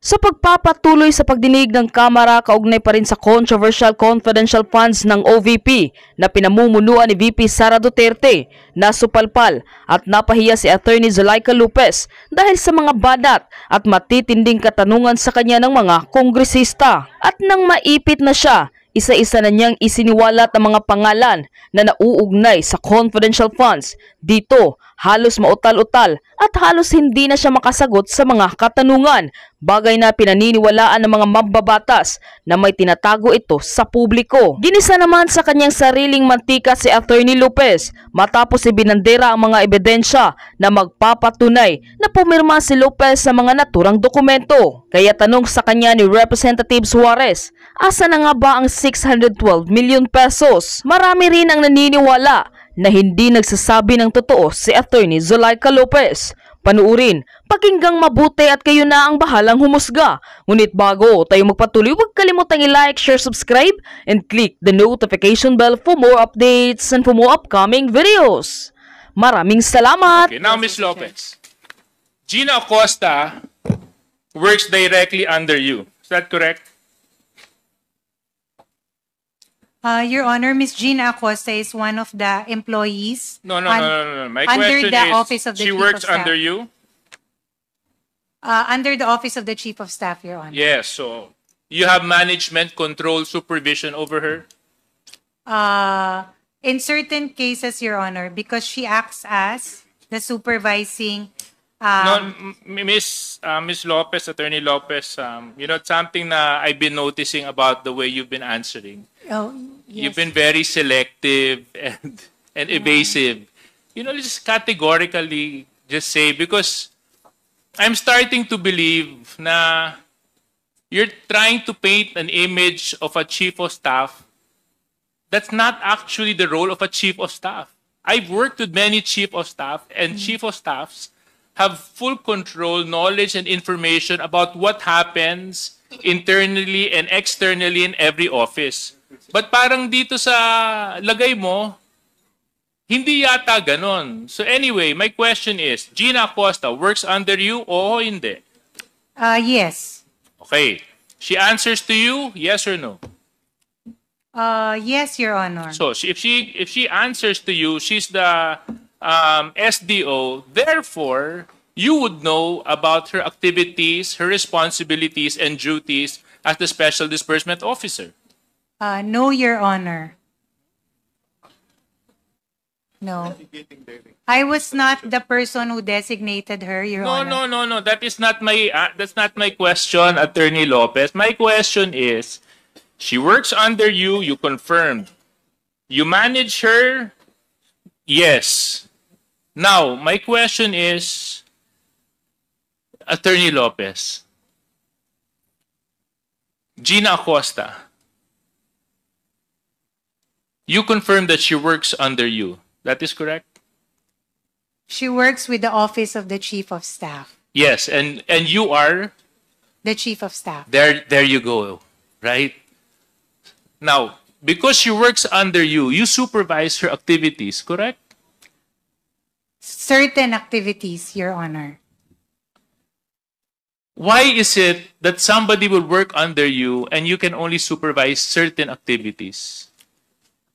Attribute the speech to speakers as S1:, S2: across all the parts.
S1: Sa pagpapatuloy sa pagdinig ng Kamara kaugnay pa rin sa controversial confidential funds ng OVP na pinamumunuan ni VP Sara Duterte, nasupalpal at napahiya si Attorney Zulaika Lopez dahil sa mga badat at matitinding katanungan sa kanya ng mga kongresista. At nang maipit na siya, isa-isa na niyang isiniwalat ang mga pangalan na nauugnay sa confidential funds. Dito, halos mautal-utal at halos hindi na siya makasagot sa mga katanungan, bagay na pinaniniwalaan ng mga mambabatas na may tinatago ito sa publiko. Ginisa naman sa kanyang sariling mantika si Attorney Lopez matapos ibinandera ang mga ebidensya na magpapatunay na pumirma si Lopez sa mga naturang dokumento. Kaya tanong sa kanya ni Representative Suarez, asa na nga ba ang 612 million pesos? Marami rin ang naniniwala na hindi nagsasabi ng totoo si Attorney Zulaika Lopez. Panuurin, pakinggang mabuti at kayo na ang bahalang humusga. Ngunit bago tayo magpatuloy, huwag kalimutang i-like, share, subscribe, and click the notification bell for more updates and for more upcoming videos. Maraming salamat!
S2: Okay, now Ms. Lopez, Gina Acosta works directly under you. Is that correct?
S3: Your Honor, Ms. Gina Acosta is one of the employees.
S2: No. My
S3: under
S2: question
S3: the
S2: is,
S3: office of the
S2: she
S3: Chief
S2: works
S3: of Staff.
S2: under you?
S3: Under the office of the Chief of Staff, Your Honor.
S2: Yes, so you have management control, supervision over her?
S3: In certain cases, Your Honor, because she acts as the supervising.
S2: No, Miss Lopez, Attorney Lopez, you know, something na I've been noticing about the way you've been answering.
S3: Oh, yes.
S2: You've been very selective and evasive. You know, just categorically just say, because I'm starting to believe na you're trying to paint an image of a chief of staff that's not actually the role of a chief of staff. I've worked with many chief of staff, and chief of staffs have full control, knowledge, and information about what happens internally and externally in every office. But parang dito sa lagay mo, hindi yata ganon. So anyway, my question is, Gina Acosta works under you o hindi?
S3: Yes.
S2: Okay. She answers to you, yes or no?
S3: Yes, Your Honor.
S2: So if she answers to you, she's the SDO, therefore, you would know about her activities, her responsibilities, and duties as the Special Disbursement Officer.
S3: No, Your Honor. No. I was not the person who designated her, Your Honor.
S2: No. That's not my question, Attorney Lopez. My question is, she works under you, you confirmed. You manage her, yes. Now, my question is, Attorney Lopez, Gina Acosta, you confirm that she works under you. That is correct?
S3: She works with the office of the Chief of Staff.
S2: Yes, and you are?
S3: The Chief of Staff.
S2: There you go, right? Now, because she works under you, you supervise her activities, correct?
S3: Certain activities, Your Honor.
S2: Why is it that somebody will work under you and you can only supervise certain activities?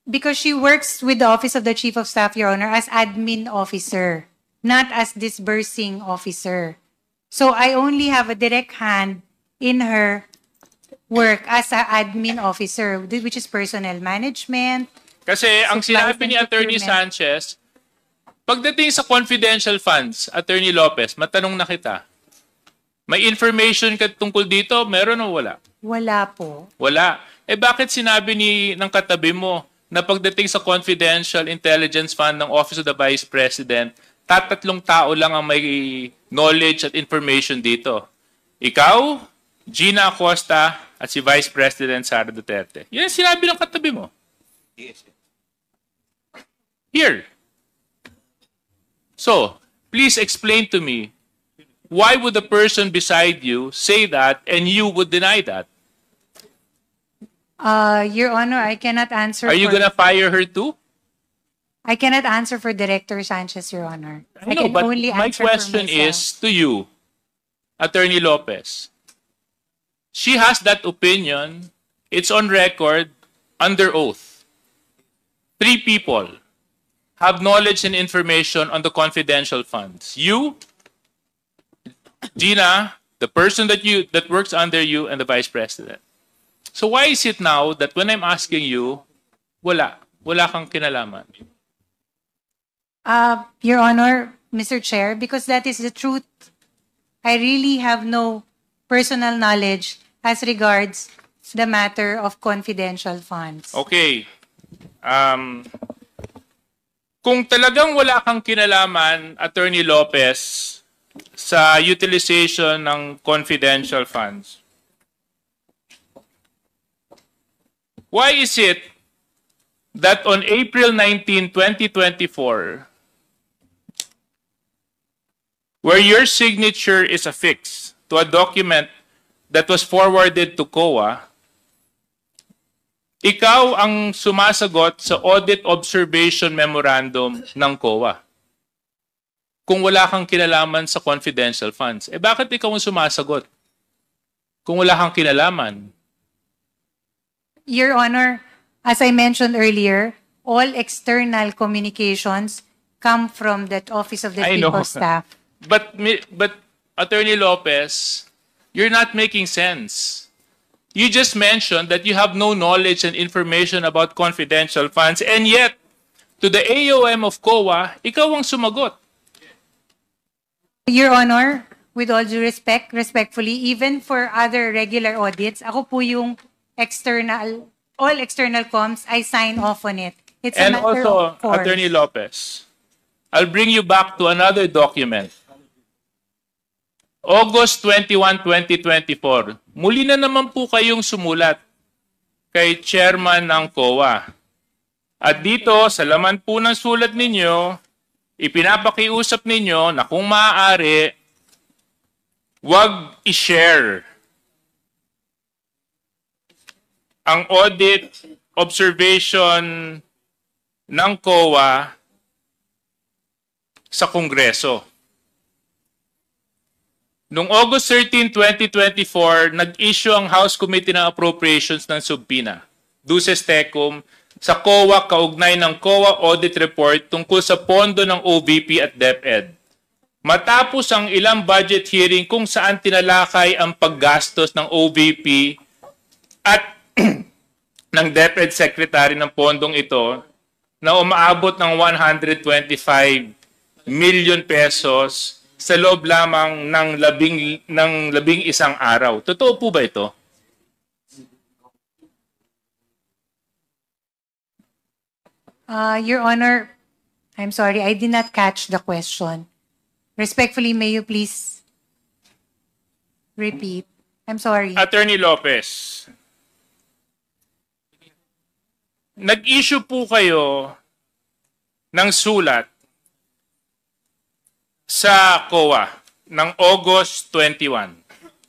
S3: Because she works with the office of the Chief of Staff, Your Honor, as admin officer, not as disbursing officer. So I only have a direct hand in her work as an admin officer, which is personnel management.
S2: Kasi ang
S3: supplies
S2: sinabi ni
S3: and
S2: Attorney
S3: procurement.
S2: Sanchez, pagdating sa confidential funds, Attorney Lopez, matanong na kita, may information ka tungkol dito? Meron o wala?
S3: Wala po.
S2: Wala. Eh bakit sinabi ng katabi mo na pagdating sa confidential intelligence fund ng Office of the Vice President, tatlong tao lang ang may knowledge at information dito? Ikaw, Gina Acosta, at si Vice President Sara Duterte. Yan ang sinabi ng katabi mo. Here. So, please explain to me, why would the person beside you say that and you would deny that?
S3: Your Honor, I cannot answer.
S2: Are you gonna fire her too?
S3: I cannot answer for Director Sanchez, Your Honor.
S2: I know,
S3: can
S2: but
S3: only
S2: my
S3: answer for
S2: question
S3: myself.
S2: is to you, Attorney Lopez. She has that opinion. It's on record, under oath. 3 people have knowledge and information on the confidential funds. You, Gina, the person that works under you, and the Vice President. So why is it now that when I'm asking you, wala kang kinalaman?
S3: Your Honor, Mr. Chair, because that is the truth. I really have no personal knowledge as regards the matter of confidential funds.
S2: Okay. Kung talagang wala kang kinalaman, Attorney Lopez, sa utilization ng confidential funds, why is it that on April 19, 2024, where your signature is affixed to a document that was forwarded to COA, ikaw ang sumasagot sa Audit Observation Memorandum ng COA kung wala kang kinalaman sa confidential funds? Eh bakit ikaw ang sumasagot kung wala kang kinalaman?
S3: Your Honor, as I mentioned earlier, all external communications come from that Office of the
S2: I
S3: Chief
S2: know.
S3: of Staff.
S2: But Attorney Lopez, you're not making sense. You just mentioned that you have no knowledge and information about confidential funds, and yet, to the AOM of COA, ikaw ang sumagot.
S3: Your Honor, with all due respect, respectfully, even for other regular audits, ako po yung all external comms, I sign off on it. It's a
S2: And
S3: matter
S2: also,
S3: of course.
S2: Attorney Lopez, I'll bring you back to another document. August 21, 2024, muli na naman po kayong sumulat kay Chairman ng COA. At dito, sa laman po ng sulat ninyo, ipinapakiusap ninyo na kung maaari, wag i-share ang audit observation ng COA sa Kongreso. Noong August 13, 2024, nag-issue ang House Committee ng Appropriations ng subpoena, Duces Tecum, sa COA kaugnay ng COA Audit Report tungkol sa pondo ng OVP at DepEd. Matapos ang ilang budget hearing kung saan tinalakay ang paggastos ng OVP at ng DepEd Secretary ng pondong ito na umaabot ng 125 million pesos sa loob lamang ng labing isang araw. Totoo po ba ito?
S3: Your Honor, I'm sorry, I did not catch the question. Respectfully, may you please repeat? I'm sorry.
S2: Attorney Lopez, nag-issue po kayo ng sulat sa COA ng August 21,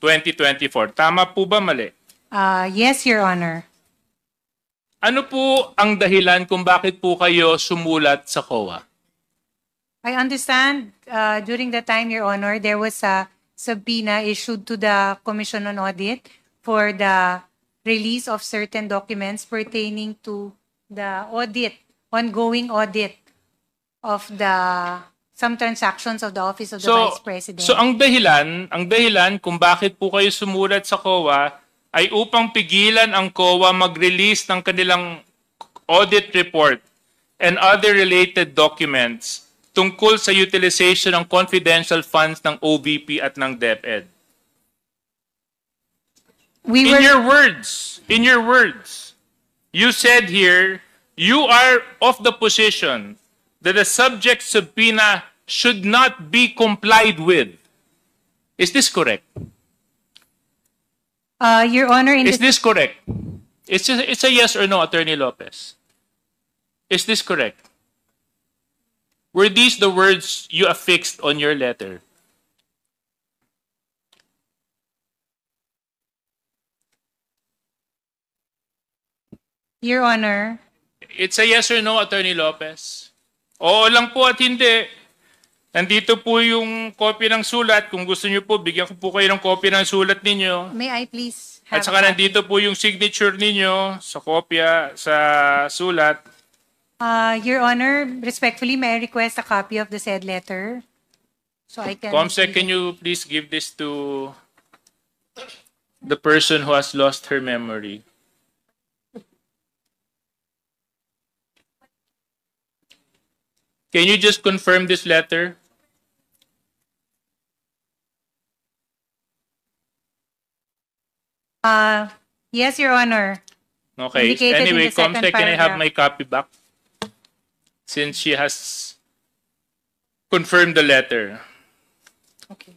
S2: 2024. Tama po ba, mali?
S3: Yes, Your Honor.
S2: Ano po ang dahilan kung bakit po kayo sumulat sa COA?
S3: I understand during that time, Your Honor, there was a subpoena issued to the Commission on Audit for the release of certain documents pertaining to the ongoing audit of some transactions of the Office of the Vice President.
S2: So ang dahilan kung bakit po kayo sumulat sa COA ay upang pigilan ang COA mag-release ng kanilang audit report and other related documents tungkol sa utilization ng confidential funds ng OVP at ng DepEd. In your words, you said here, you are of the position that the subject subpoena should not be complied with. Is this correct?
S3: Your Honor,
S2: Is this correct? It's a yes or no, Attorney Lopez. Is this correct? Were these the words you affixed on your letter?
S3: Your Honor,
S2: It's a yes or no, Attorney Lopez. Oo lang po at hindi. Nandito po yung copy ng sulat. Kung gusto niyo po, bigyan ko po kayo ng copy ng sulat ninyo.
S3: May I please
S2: At
S3: have
S2: saka
S3: a copy?
S2: nandito po yung signature ninyo sa kopya, sa sulat.
S3: Your Honor, respectfully, may I request a copy of the said letter? So I can...
S2: Comsec, can you please give this to the person who has lost her memory? Can you just confirm this letter?
S3: Yes, Your Honor.
S2: Okay.
S3: Indicated in
S2: Anyway,
S3: the second
S2: Comsec, can I have
S3: paragraph.
S2: my copy back? Since she has confirmed the letter.
S3: Okay.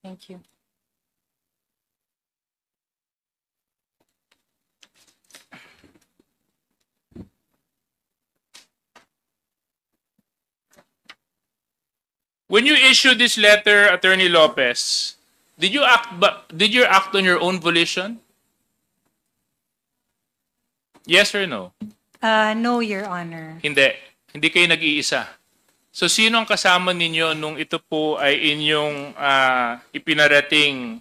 S3: Thank you.
S2: When you issued this letter, Attorney Lopez, did you act on your own volition? Yes or no?
S3: No, Your Honor.
S2: Hindi. Hindi kayo nag-iisa. So sino ang kasama ninyo nung ito po ay inyong ipinarating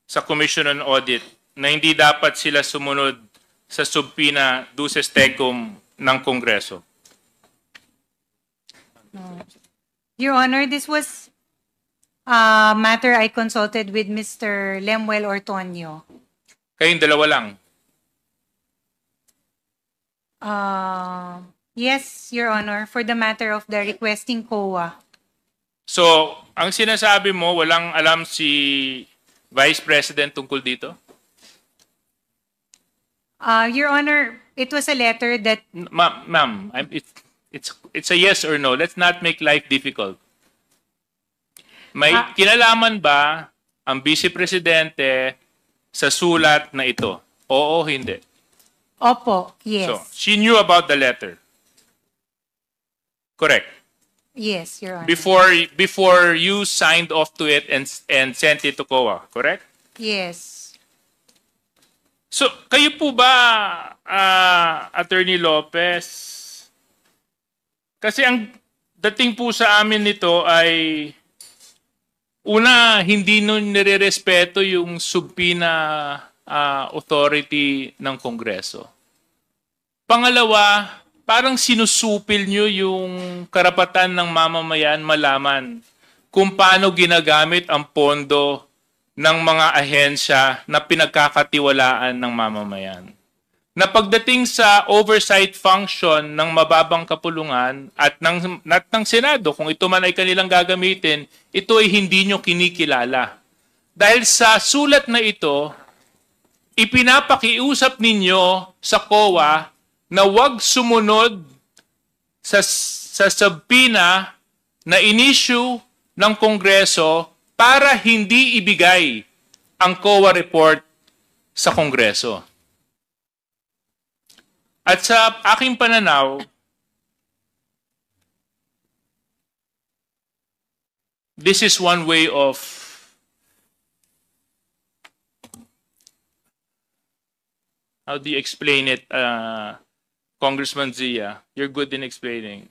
S2: sa Commission on Audit na hindi dapat sila sumunod sa subpoena duces tecum ng Kongreso?
S3: Your Honor, this was a matter I consulted with Mr. Lemuel Ortonio.
S2: Kayong dalawa lang.
S3: Yes, Your Honor, for the matter of the requesting COA.
S2: So, ang sinasabi mo, walang alam si Vice President tungkol dito?
S3: Your Honor, it was a letter that
S2: Ma'am, it's a yes or no. Let's not make life difficult. May kinalaman ba ang Vice Presidente sa sulat na ito? Oo, hindi.
S3: Opo, yes.
S2: So, she knew about the letter. Correct.
S3: Yes, Your Honor.
S2: Before you signed off to it and sent it to COA, correct?
S3: Yes.
S2: So, kayo po ba, Attorney Lopez, kasi ang dating po sa amin nito ay, una, hindi nun nire-respeto yung subpoena authority ng Kongreso. Pangalawa, parang sinusupil nyo yung karapatan ng mamamayan malaman kung paano ginagamit ang pondo ng mga ahensya na pinagkakatiwalaan ng mamamayan. Na pagdating sa oversight function ng mababang kapulungan at ng Senado, kung ito man ay kanilang gagamitin, ito ay hindi nyo kinikilala. Dahil sa sulat na ito, ipinapakiusap ninyo sa COA na huwag sumunod sa subpoena na in-issue ng Kongreso para hindi ibigay ang COA report sa Kongreso. At sa aking pananaw, this is one way of how do you explain it, Congressman Zia? You're good in explaining.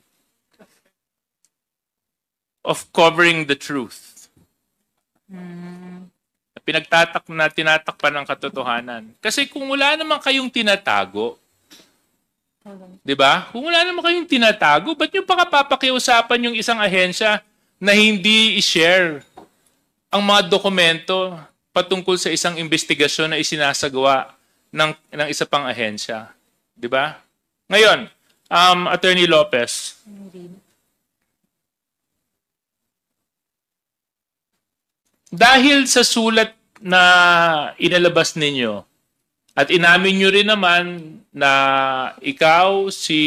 S2: Of covering the truth. Tinatakpan ng katotohanan. Kasi kung wala naman kayong tinatago, di ba? Kung wala naman kayong tinatago, ba't nyo pa papakiusapan yung isang ahensya na hindi i-share ang mga dokumento patungkol sa isang investigasyon na isinasagawa ng isa pang ahensya? Di ba? Ngayon, Attorney Lopez, dahil sa sulat na inalabas ninyo, at inamin nyo rin naman na ikaw, si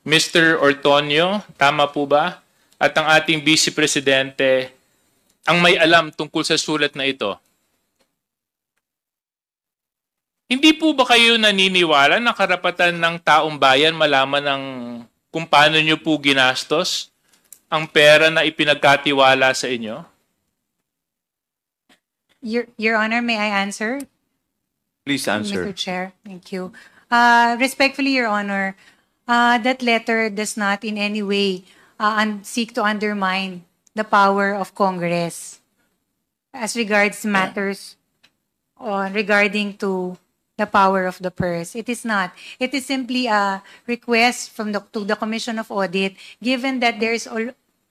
S2: Mr. Ortonio, tama po ba? At ang ating Vice Presidente, ang may alam tungkol sa sulat na ito. Hindi po ba kayo naniniwala na karapatan ng taong bayan malaman ng kung paano nyo po ginastos ang pera na ipinagkatiwala sa inyo?
S3: Your Honor, may I answer?
S4: Please answer.
S3: Mr. Chair, thank you. Respectfully, Your Honor, that letter does not in any way and seek to undermine the power of Congress as regards matters regarding to the power of the purse. It is not. It is simply a request from to the Commission of Audit, given that there is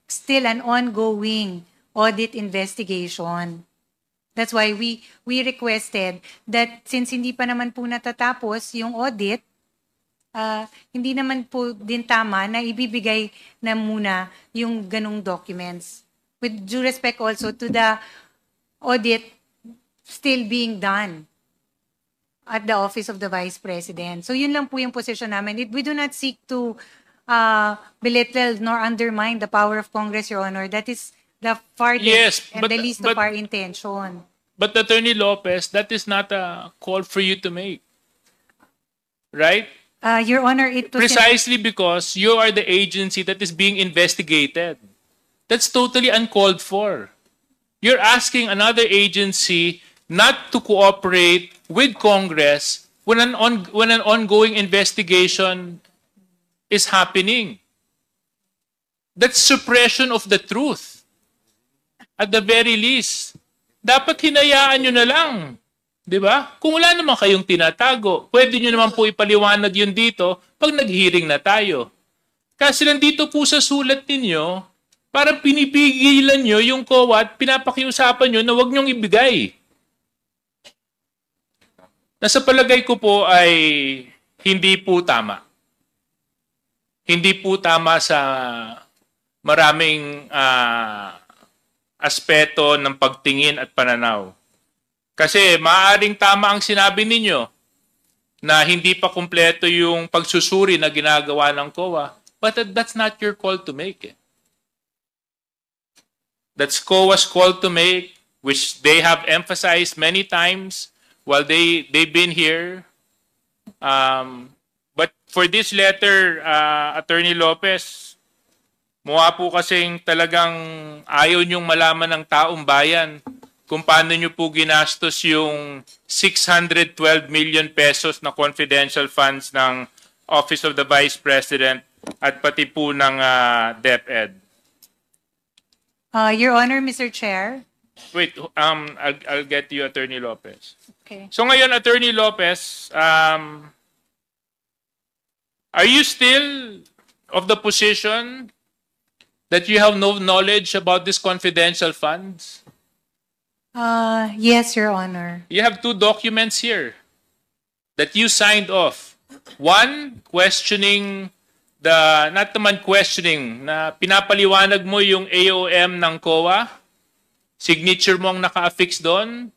S3: still an ongoing audit investigation. That's why we requested that since hindi pa naman po natatapos yung audit, hindi naman po din tama na ibibigay na muna yung ganong documents. With due respect also to the audit still being done at the Office of the Vice President. So yun lang po yung position namin. We do not seek to belittle nor undermine the power of Congress, Your Honor. That is the farthest
S2: Yes,
S3: and the least of our intention.
S2: But Attorney Lopez, that is not a call for you to make. Right?
S3: Your Honor, it was...
S2: Precisely because you are the agency that is being investigated. That's totally uncalled for. You're asking another agency not to cooperate with Congress when an ongoing investigation is happening. That's suppression of the truth. At the very least, dapat hinayaan nyo na lang. Di ba? Kung wala naman kayong tinatago, pwede nyo naman po ipaliwanag yun dito pag nag-hearing na tayo. Kasi nandito po sa sulat ninyo, parang pinipigilan nyo yung COA at pinapakiusapan nyo na huwag nyong ibigay. Nasa palagay ko po ay hindi po tama. Hindi po tama sa maraming aspeto ng pagtingin at pananaw. Kasi maaaring tama ang sinabi ninyo na hindi pa kumpleto yung pagsusuri na ginagawa ng COA, but that's not your call to make. That's COA's call to make, which they have emphasized many times while they've been here. But for this letter, Attorney Lopez, mukha po kasing talagang ayaw niyong malaman ng taong bayan kung paano niyo po ginastos yung 612 million pesos na confidential funds ng Office of the Vice President at pati po ng DepEd.
S3: Your Honor, Mr. Chair.
S2: Wait, I'll get to you, Attorney Lopez.
S3: Okay.
S2: So ngayon, Attorney Lopez, are you still of the position that you have no knowledge about these confidential funds?
S3: Yes, Your Honor.
S2: You have two documents here that you signed off. One, questioning not naman questioning, na pinapaliwanag mo yung AOM ng COA. Signature mo ang naka-affix doon.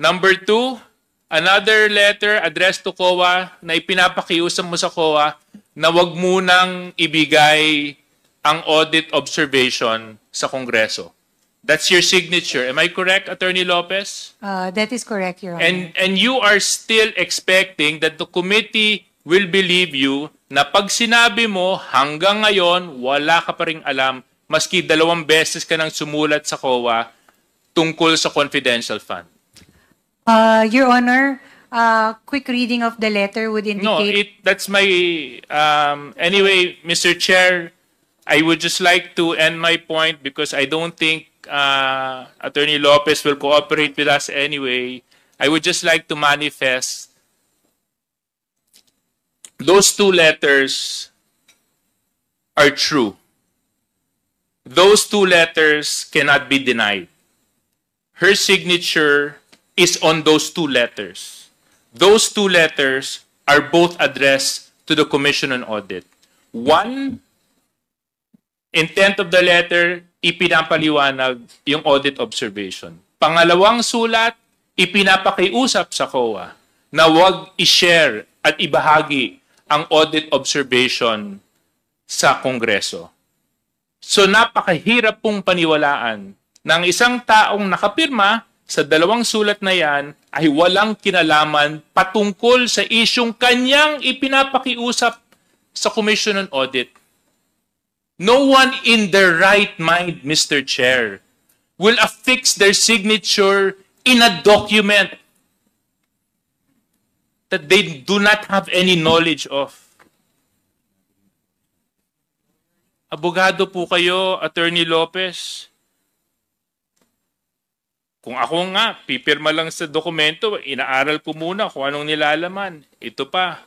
S2: Number two, another letter addressed to COA na ipinapakiusap mo sa COA na wag munang ibigay ang audit observation sa Kongreso. That's your signature. Am I correct, Attorney Lopez?
S3: That is correct, Your Honor.
S2: And you are still expecting that the committee will believe you na pag sinabi mo hanggang ngayon wala ka pa ring alam maski 2 beses ka nang sumulat sa COA tungkol sa confidential fund.
S3: Your Honor, quick reading of the letter would indicate...
S2: No, that's my... anyway, Mr. Chair, I would just like to end my point because I don't think Attorney Lopez will cooperate with us anyway. I would just like to manifest those 2 letters are true. Those 2 letters cannot be denied. Her signature is on those 2 letters. Those 2 letters are both addressed to the Commission on Audit. One, intent of the letter, ipinapaliwanag yung audit observation. Pangalawang sulat, ipinapakiusap sa COA na huwag i-share at ibahagi ang audit observation sa Kongreso. So napakahirap pong paniwalaan ng isang taong nakapirma sa 2 sulat na yan ay walang kinalaman patungkol sa isyong kanyang ipinapakiusap sa Commission on Audit. No one in their right mind, Mr. Chair, will affix their signature in a document that they do not have any knowledge of. Abogado po kayo, Attorney Lopez. Kung ako nga, pipirma lang sa dokumento, inaaral ko muna kung anong nilalaman. Ito pa.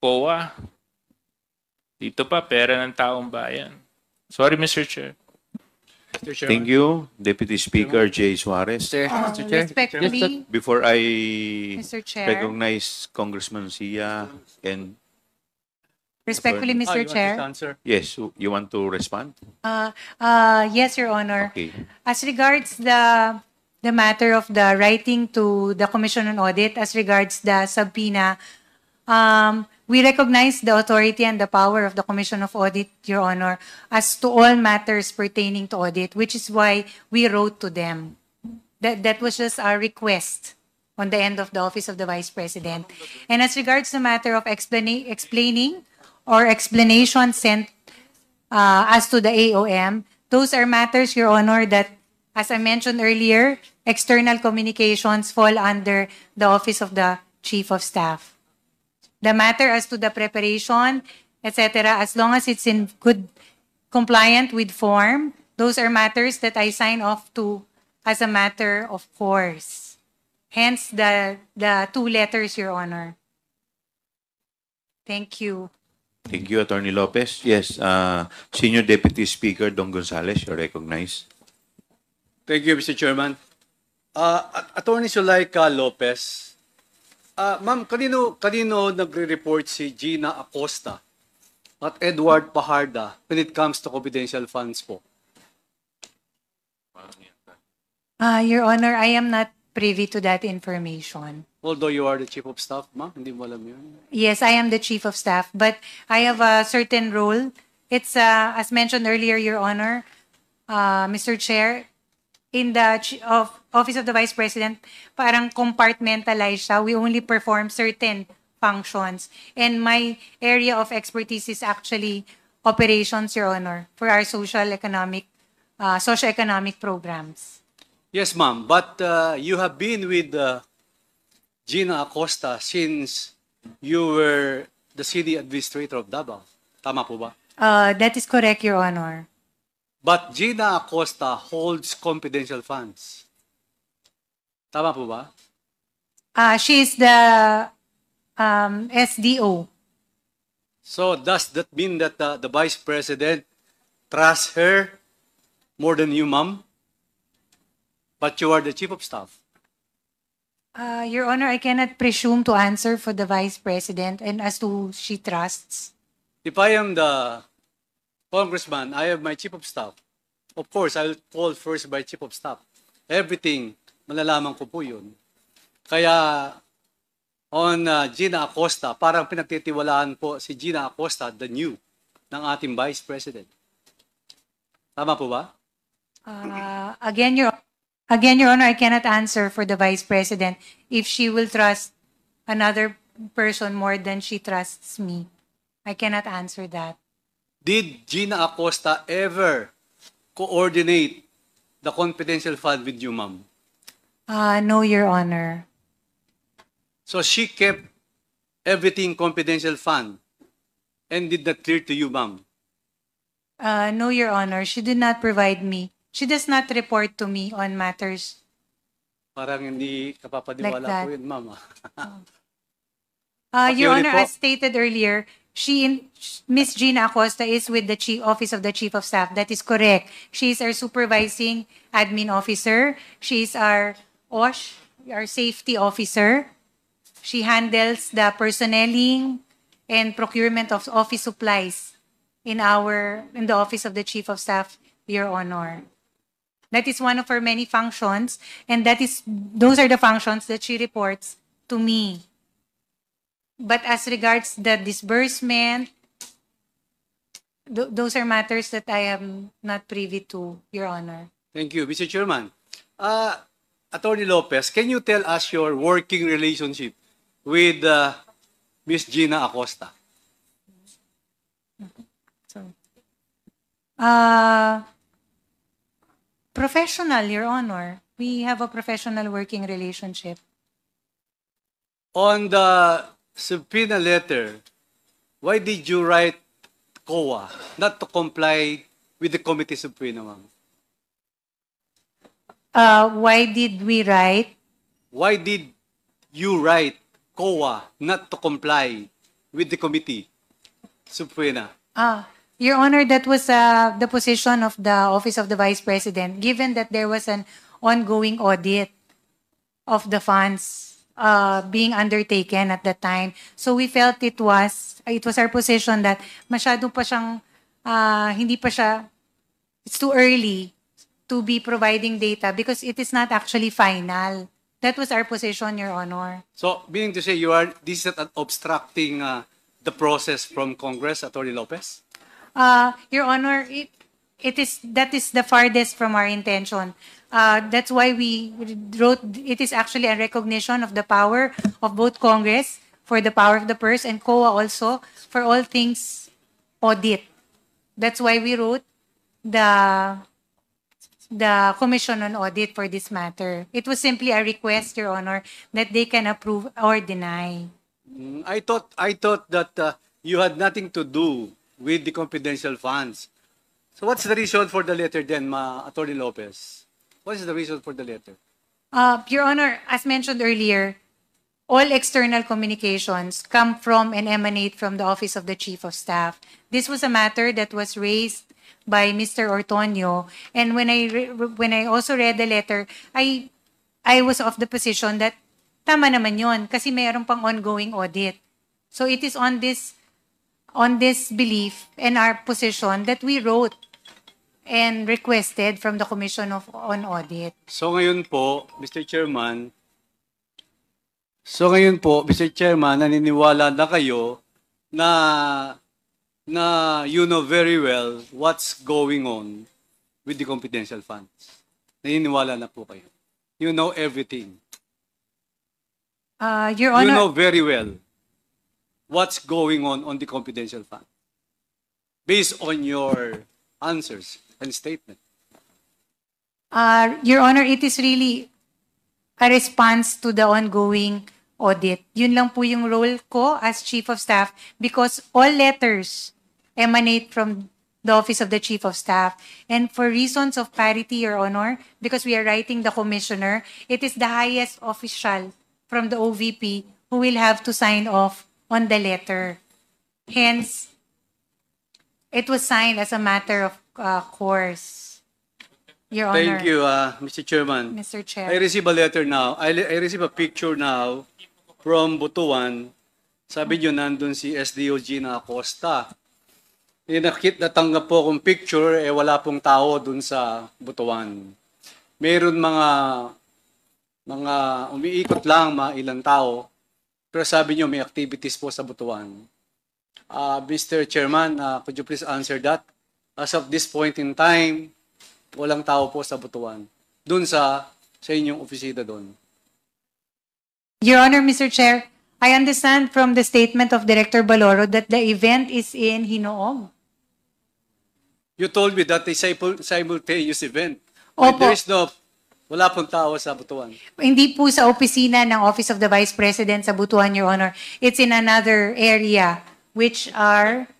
S2: POA. Dito pa, pera ng taong bayan. Sorry, Mr. Chair.
S5: Mr. Chairman.
S4: Thank you, Deputy Speaker Jay Suarez.
S5: Mr. Chair.
S3: Respectfully,
S4: Before I
S3: Mr. Chair.
S4: recognize Congressman Sia and
S3: Respectfully,
S5: Oh,
S3: Mr.
S5: you want
S3: Chair.
S5: to answer?
S4: yes, you want to respond?
S3: Yes, Your Honor.
S4: Okay.
S3: As regards the matter of the writing to the Commission on Audit, as regards the subpoena, we recognize the authority and the power of the Commission of Audit, Your Honor, as to all matters pertaining to audit, which is why we wrote to them. That was just our request on the end of the Office of the Vice President. And as regards the matter of explaining or explanation sent as to the AOM, those are matters, Your Honor, that, as I mentioned earlier, external communications fall under the Office of the Chief of Staff. The matter as to the preparation, etc., as long as it's in good compliant with form, those are matters that I sign off to as a matter of course. Hence the two letters, Your Honor. Thank you.
S4: Thank you, Attorney Lopez. Yes, Senior Deputy Speaker Don Gonzales, you're recognized.
S5: Thank you, Mr. Chairman. Attorney Zulaika Lopez, ma'am, kanino nagre-report si Gina Acosta at Edward Pajarda when it comes to confidential funds po?
S3: Your Honor, I am not privy to that information.
S5: Although you are the Chief of Staff, ma'am, hindi mo alam yun.
S3: Yes, I am the Chief of Staff, but I have a certain role. It's, as mentioned earlier, Your Honor, Mr. Chair, in the Office of the Vice President, parang compartmentalized siya. We only perform certain functions. And my area of expertise is actually operations, Your Honor, for our socioeconomic programs.
S5: Yes, ma'am, but you have been with Gina Acosta since you were the city administrator of Davao. Tama po ba?
S3: That is correct, Your Honor.
S5: But Gina Acosta holds confidential funds. Tama po ba?
S3: She is the SDO.
S5: So does that mean that the Vice President trusts her more than you, ma'am? But you are the Chief of Staff.
S3: Your Honor, I cannot presume to answer for the Vice President and as to who she trusts.
S5: If I am the Congressman, I have my Chief of Staff. Of course, I will call first by Chief of Staff. Everything, malalaman ko po yun. Kaya, on Gina Acosta, parang pinagtitiwalaan po si Gina Acosta, the new, ng ating Vice President. Tama po ba?
S3: Again, Your Honor, I cannot answer for the Vice President if she will trust another person more than she trusts me. I cannot answer that.
S5: Did Gina Acosta ever coordinate the confidential fund with you, ma'am?
S3: No, Your Honor.
S5: So she kept everything confidential fund and did not clear to you, ma'am?
S3: No, Your Honor. She did not provide me. She does not report to me on matters
S5: Parang hindi kapapaniwala
S3: Like that.
S5: po yun, ma'am.
S3: Your
S5: Pakiulit
S3: Honor,
S5: po.
S3: as stated earlier, Miss Gina Acosta is with the Office of the Chief of Staff. That is correct. She is our supervising admin officer. She is our OSH, our safety officer. She handles the personnelling and procurement of office supplies in the Office of the Chief of Staff, Your Honor. That is one of her many functions, and those are the functions that she reports to me. But as regards the disbursement, those are matters that I am not privy to, Your Honor.
S5: Thank you, Mr. Chairman. Attorney Lopez, can you tell us your working relationship with Miss Gina Acosta?
S3: Professional, Your Honor. We have a professional working relationship.
S5: On the subpoena letter, why did you write COA not to comply with the committee subpoena, ma'am?
S3: Why did we write?
S5: Why did you write COA not to comply with the committee subpoena?
S3: Your Honor, that was the position of the Office of the Vice President, given that there was an ongoing audit of the funds being undertaken at that time. So we felt it was our position that masyado pa siyang, hindi pa siya, it's too early to be providing data because it is not actually final. That was our position, Your Honor.
S5: So, meaning to say, this is not obstructing the process from Congress, Attorney Lopez?
S3: Your Honor, that is the farthest from our intention. That's why we wrote, it is actually a recognition of the power of both Congress for the power of the purse and COA also for all things audit. That's why we wrote the Commission on Audit for this matter. It was simply a request, Your Honor, that they can approve or deny.
S5: I thought that you had nothing to do with the confidential funds. So what's the reason for the letter then, Attorney Lopez? What is the reason for the letter?
S3: Your Honor, as mentioned earlier, all external communications come from and emanate from the Office of the Chief of Staff. This was a matter that was raised by Mr. Ortonio, and when I also read the letter, I was of the position that tama naman yon kasi mayroon pang ongoing audit. So it is on this belief and our position that we wrote and requested from the Commission on Audit.
S5: So ngayon po, Mr. Chairman, naniniwala na kayo na you know very well what's going on with the confidential funds. Naniniwala na po kayo. You know everything.
S3: Your Honor,
S5: You know very well what's going on the confidential fund based on your answers and statement.
S3: Your Honor, it is really a response to the ongoing audit. Yun lang po yung role ko as Chief of Staff because all letters emanate from the Office of the Chief of Staff. And for reasons of parity, Your Honor, because we are writing the Commissioner, it is the highest official from the OVP who will have to sign off on the letter. Hence, it was signed as a matter of course. Your Honor.
S5: Thank you, Mr. Chairman.
S3: Mr. Chair.
S5: I receive a letter now. I receive a picture now from Butuan. Sabi nyo, nandun si SDOG na Acosta. Natanggap po akong picture, wala pong tao dun sa Butuan. Meron mga umiikot lang, mga ilang tao. Pero sabi nyo, may activities po sa Butuan. Mr. Chairman, could you please answer that? As of this point in time, walang tao po sa Butuan. Dun sa inyong opisina doon.
S3: Your Honor, Mr. Chair, I understand from the statement of Director Baloro that the event is in Hinoog.
S5: You told me that a simultaneous event.
S3: Opo.
S5: Wala pong tao sa Butuan.
S3: Hindi po sa opisina ng Office of the Vice President sa Butuan, Your Honor. It's in another area, which are...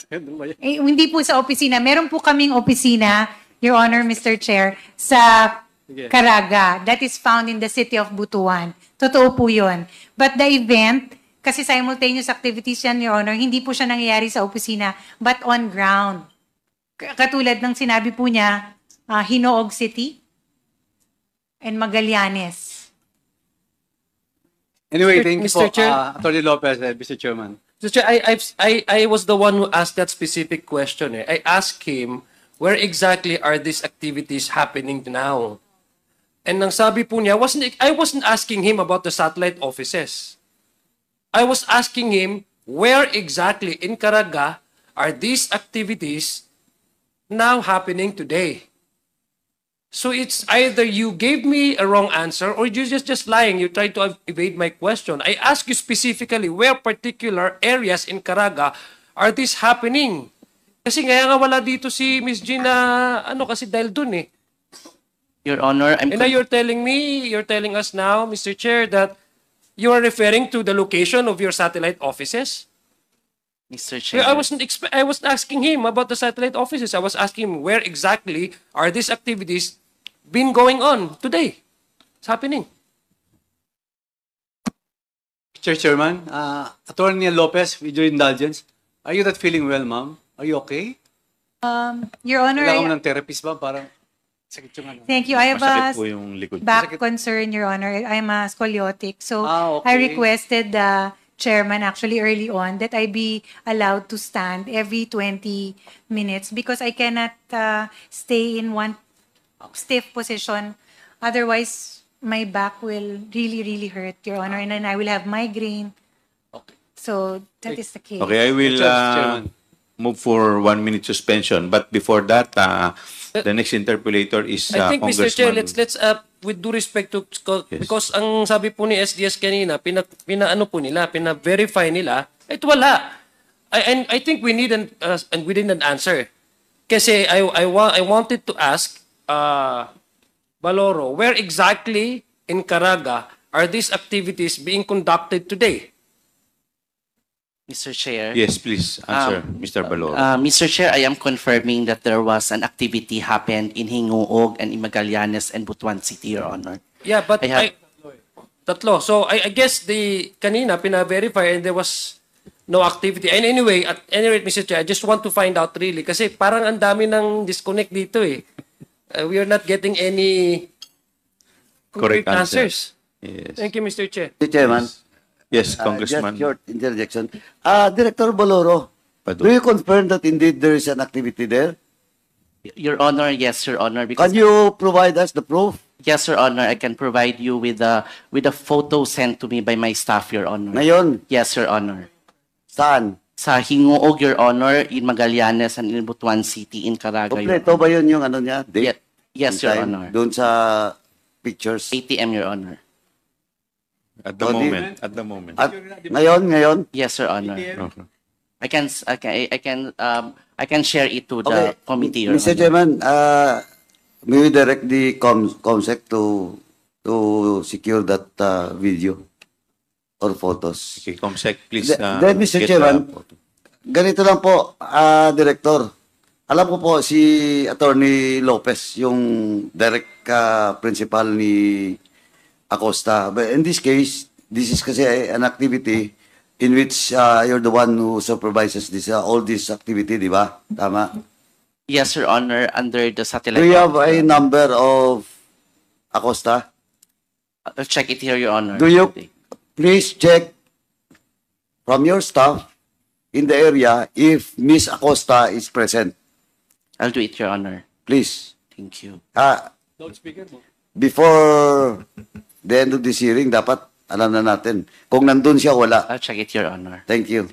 S3: hindi po sa opisina. Meron po kaming opisina, Your Honor, Mr. Chair, sa Caraga. That is found in the city of Butuan. Totoo po yun. But the event, kasi simultaneous activities yan, Your Honor, hindi po siya nangyayari sa opisina, but on ground. Katulad ng sinabi po niya, Hinoog City and Magallanes.
S5: Anyway, thank you
S6: Mr.
S5: po,
S6: Chair.
S5: Attorney Lopez, Mr. Chairman.
S6: Mr. Chair, I was the one who asked that specific question. I asked him, where exactly are these activities happening now? And nang sabi po niya, I wasn't asking him about the satellite offices. I was asking him, where exactly in Caraga are these activities now happening today? So it's either you gave me a wrong answer or you're just lying. You tried to evade my question. I asked you specifically where particular areas in Caraga are this happening. Kasi nga wala dito si Ms. Gina, kasi dahil dun eh.
S7: Your Honor,
S6: And now you're telling us now, Mr. Chair, that you are referring to the location of your satellite offices?
S7: Mr. Chair.
S6: I was asking him about the satellite offices. I was asking him where exactly are these activities been going on today. It's happening.
S5: Mr. Chairman, Attorney Lopez, with your indulgence, are you not feeling well, ma'am? Are you okay?
S3: Your Honor,
S5: Kailangan mo ng therapist ba? Parang sakit yung ano.
S3: thank you. I have
S4: Masakit
S3: a
S4: po yung likod.
S3: back concern, Your Honor. I'm a scoliotic. So
S5: Okay.
S3: I requested the chairman actually early on that I be allowed to stand every 20 minutes because I cannot stay in one stiff position. Otherwise, my back will really, really hurt, Your Honor. And then I will have migraine.
S5: Okay.
S3: So that is the case.
S4: Okay, I will
S5: Chairman.
S4: move for 1 minute suspension. But before that, the next interpolator is
S6: I think, Mr. Chair,
S4: Congressman.
S6: let's with due respect to
S4: Yes.
S6: because ang sabi po ni SDS kanina, pinaano po nila, pina-verify nila, wala. And I think we need and we didn't answer. Kasi I wanted to ask Baloro, where exactly in Caraga are these activities being conducted today?
S7: Mr. Chair.
S4: Yes, please answer, Mr. Balor.
S7: Mr. Chair, I am confirming that there was an activity happened in Hinguog and in Magallanes and Butuan City, Your Honor.
S6: Yeah, but
S7: I have-
S6: tatlo. So I guess the kanina pina-verify and there was no activity. And anyway, at any rate, Mr. Chair, I just want to find out really kasi parang ang dami ng disconnect dito eh. We are not getting any
S4: Correct
S6: concrete
S4: answer.
S6: answers.
S4: Yes.
S6: Thank you, Mr. Chair.
S8: Mr. Chairman,
S4: Yes, Congressman.
S8: just short interjection. Director Boloro,
S4: Padu.
S8: do you confirm that indeed there is an activity there?
S7: Your Honor, yes, Your Honor. Because
S8: Can you provide us the proof?
S7: yes, Your Honor, I can provide you with a photo sent to me by my staff, Your Honor.
S8: Ngayon,
S7: Yes, Your Honor.
S8: saan?
S7: Sa Hinguog, Your Honor, in Magallanes and in Butuan City, in Caraga, Your
S8: Kompleto ba yun yung ano niya? Date?
S7: Yes,
S8: and
S7: Your
S8: time?
S7: Honor.
S8: Doon sa pictures?
S7: ATM, Your Honor.
S4: At the
S8: Oh, di-
S4: moment. At the moment.
S8: At ngayon?
S7: Yes, Your Honor.
S4: Okay.
S7: I can share it to the
S8: Okay.
S7: committee, Your
S8: Mr.
S7: Honor.
S8: Chairman, may we direct the COMSEC to secure that video or photos?
S4: Okay, Comsec, please.
S8: Then, Mr.
S4: get the
S8: Chairman,
S4: photo.
S8: ganito lang po, Director. Alam ko po si Attorney Lopez, yung direct principal ni Acosta. But in this case, this is kasi an activity in which you're the one who supervises this all this activity, di ba? Tama?
S7: Yes, Your Honor, under the satellite.
S8: Do you have a number of Acosta?
S7: I'll check it here, Your Honor.
S8: Do you please check from your staff in the area if Miss Acosta is present?
S7: I'll do it, Your Honor.
S8: Please.
S7: Thank you.
S8: Before the end of this hearing, dapat alam na natin. Kung nandun siya, wala.
S7: I'll check it, Your Honor.
S8: Thank you.